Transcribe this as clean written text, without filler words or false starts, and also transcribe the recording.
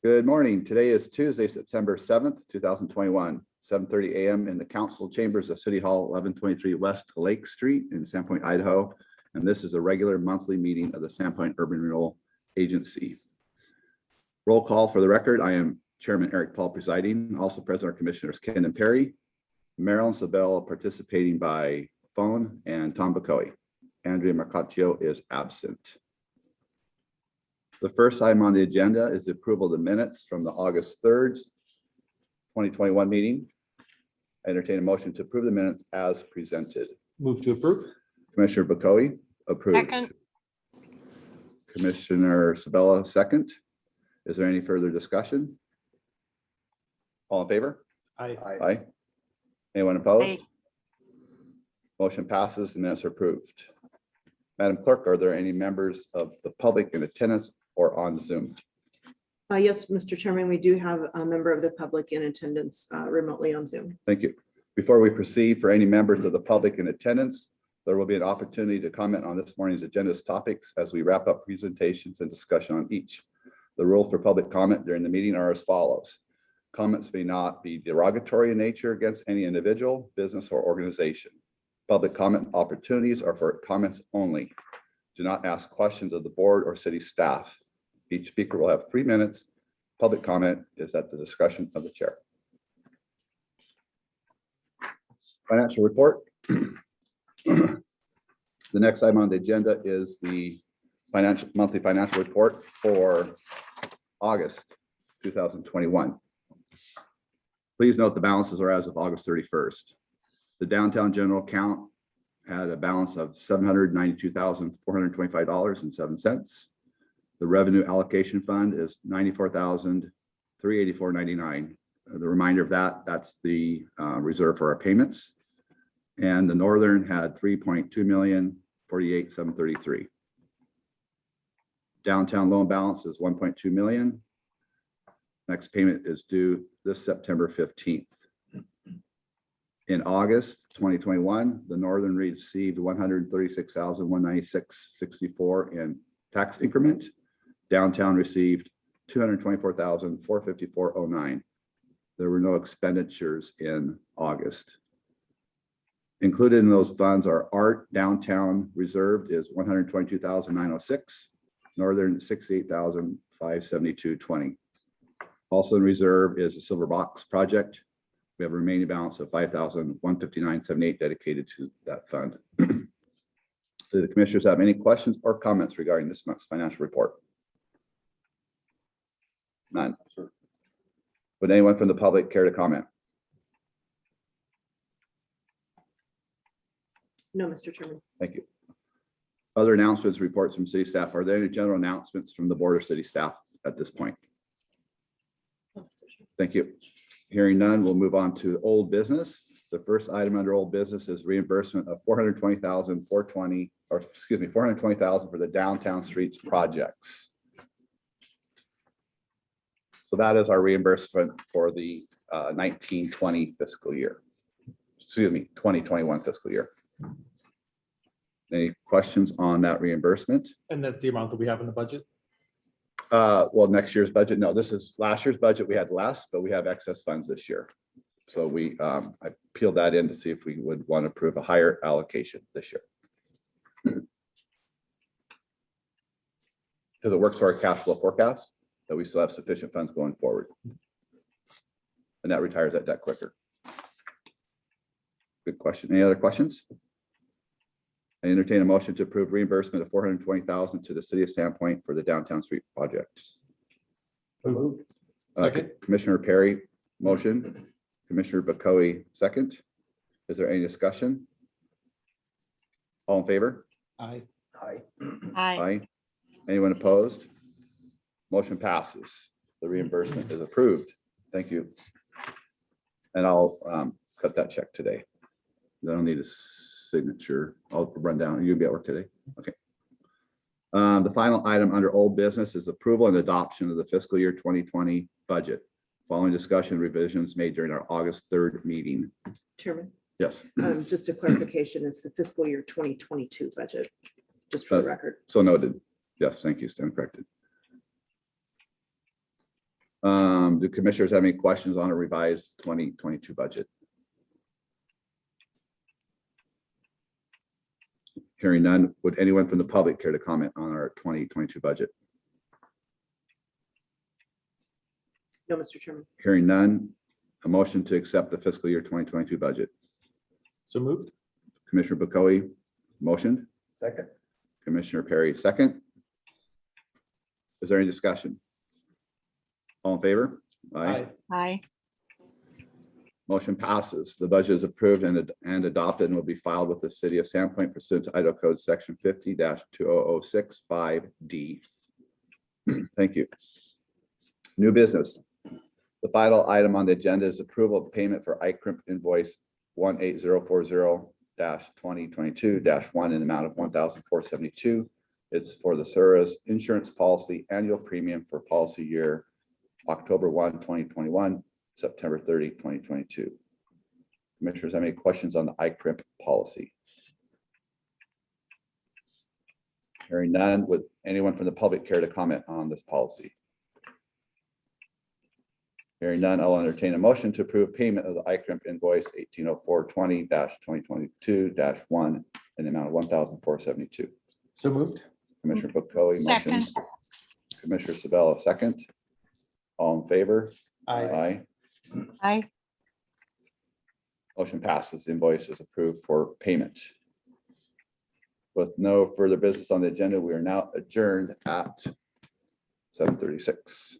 Good morning. Today is Tuesday, September 7th, 2021, 7:30 a.m. in the council chambers of City Hall, 1123 West Lake Street in Sandpoint, Idaho. And this is a regular monthly meeting of the Sandpoint Urban Renewal Agency. Roll call for the record. I am Chairman Eric Paul presiding. Also present are Commissioners Ken and Perry, Marilyn Sabella participating by phone, and Tom Bacoy. Andrea Mercaccio is absent. The first item on the agenda is the approval of the minutes from the August 3rd, 2021 meeting. I entertain a motion to approve the minutes as presented. Move to approve. Commissioner Bacoy, approved. Second. Commissioner Sabella, second. Is there any further discussion? All in favor? Aye. Aye. Anyone opposed? Aye. Motion passes. The minutes are approved. Madam Clerk, are there any members of the public in attendance or on Zoom? Yes, Mr. Chairman, we do have a member of the public in attendance remotely on Zoom. Thank you. Before we proceed, for any members of the public in attendance, there will be an opportunity to comment on this morning's agenda's topics as we wrap up presentations and discussion on each. The rules for public comment during the meeting are as follows. Comments may not be derogatory in nature against any individual, business, or organization. Public comment opportunities are for comments only. Do not ask questions of the board or city staff. Each speaker will have 3 minutes. Public comment is at the discretion of the chair. Financial report. The next item on the agenda is the monthly financial report for August 2021. Please note the balances are as of August 31st. The downtown general account had a balance of $792,425.07. The revenue allocation fund is $94,384.99. The reminder of that, that's the reserve for our payments. And the Northern had $3.248,733. Downtown loan balance is $1.2 million. Next payment is due this September 15th. In August 2021, the Northern received $136,196.64 in tax increment. Downtown received $224,454.09. There were no expenditures in August. Included in those funds are art. Downtown reserved is $122,906. Northern $68,572.20. Also in reserve is the Silver Box project. We have a remaining balance of $5,159.78 dedicated to that fund. Do the commissioners have any questions or comments regarding this month's financial report? None. Would anyone from the public care to comment? No, Mr. Chairman. Thank you. Other announcements, reports from city staff. Are there any general announcements from the board or city staff at this point? No, Mr. Chairman. Thank you. Hearing none, we'll move on to old business. The first item under old business is reimbursement of $420,000 for the downtown streets projects. So that is our reimbursement for the 1920 fiscal year. 2021 fiscal year. Any questions on that reimbursement? And that's the amount that we have in the budget. Well, next year's budget. No, this is last year's budget. We had less, but we have excess funds this year. So I peeled that in to see if we would want to approve a higher allocation this year. Because it works for our cash flow forecast that we still have sufficient funds going forward. And that retires that debt quicker. Good question. Any other questions? I entertain a motion to approve reimbursement of $420,000 to the city of Sandpoint for the downtown street projects. Second. Commissioner Perry, motion. Commissioner Bacoy, second. Is there any discussion? All in favor? Aye. Aye. Aye. Anyone opposed? Motion passes. The reimbursement is approved. Thank you. And I'll cut that check today. I don't need a signature. I'll run down. You'll be at work today. Okay. The final item under old business is approval and adoption of the fiscal year 2020 budget. Following discussion revisions made during our August 3rd meeting. Chairman, Yes. just a clarification, it's the fiscal year 2022 budget, just for the record. So noted. Yes, thank you. Stand corrected. Do commissioners have any questions on a revised 2022 budget? Hearing none, would anyone from the public care to comment on our 2022 budget? No, Mr. Chairman. Hearing none, a motion to accept the fiscal year 2022 budget. So moved. Commissioner Bocoe motioned, Second. Commissioner Perry second. Is there any discussion? All in favor? Aye. Motion passes. The budget is approved and adopted and will be filed with the city of Sandpoint pursuant to Idaho Code Section 50-20065D. Thank you. New business. The final item on the agenda is approval of payment for ICRIP invoice 18040-2022-1 in the amount of $1,472. It's for the Surus insurance policy annual premium for policy year October 1, 2021, September 30, 2022. Commissioners, have any questions on the ICRIP policy? Hearing none, would anyone from the public care to comment on this policy? Hearing none, I'll entertain a motion to approve payment of the ICRIP invoice 180420-2022-1 in the amount of $1,472. So moved. Commissioner Bocoe motions. Second. Commissioner Sabella second. All in favor? Aye. Aye. Motion passes. Invoice is approved for payment. With no further business on the agenda, we are now adjourned at 7:36.